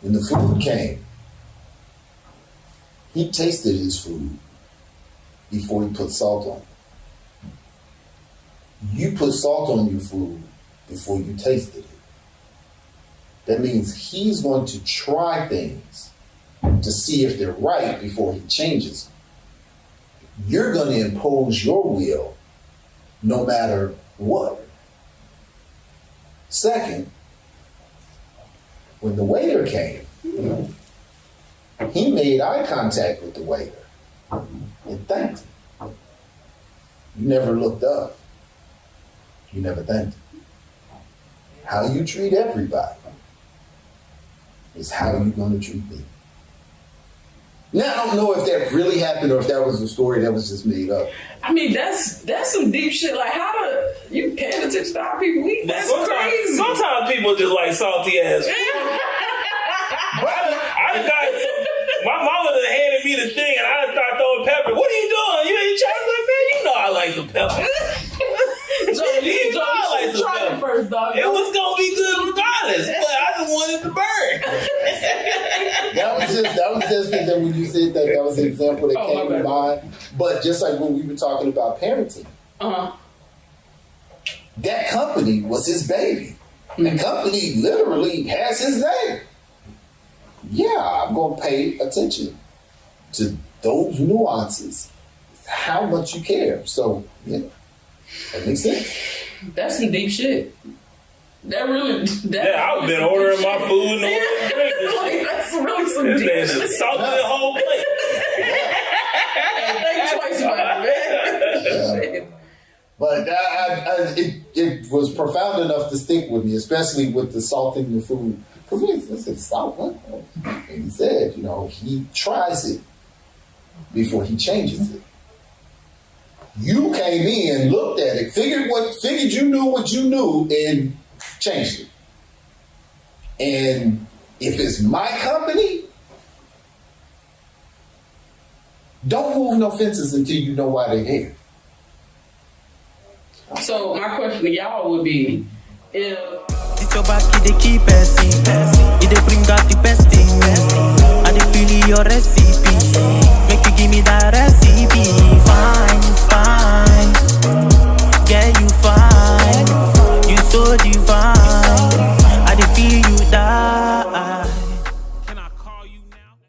When the food came, he tasted his food before he put salt on it. You put salt on your food before you tasted it. That means he's going to try things to see if they're right before he changes them. You're going to impose your will no matter what. Second, when the waiter came, he made eye contact with the waiter and thanked him. You never looked up. You never thanked him. How you treat everybody is how you're going to treat me. Now, I don't know if that really happened or if that was a story that was just made up. I mean, that's some deep shit. Like, how do you paying attention to how people eat? That's crazy. Sometimes people just like salty ass. My mama done handed me the thing and I done started throwing pepper. What are you doing? You ain't trying to man? You know I like some pepper. You try it first, dog. It was gonna be good regardless, but I just wanted to burn. That was just that when you said that was an example that came to mind. But just like when we were talking about parenting, that company was his baby. The company literally has his name. Yeah, I'm going to pay attention to those nuances, how much you care. So, yeah, that makes sense. That's some deep shit. I've been ordering my food and ordering drinks. Like, that's really some deep This shit. man is salting the whole plate. Think twice about it, man. But it was profound enough to stick with me, especially with the salt in the food. Because it's salt. And he said, he tries it before he changes it. You came in, looked at it, figured you knew what you knew, and changed it. And if it's my company, don't move no fences until you know why they're there. So my question to y'all would be, if It's your back, they keep passing. It they bring out the best thing. I they feel your recipe. Make you give me that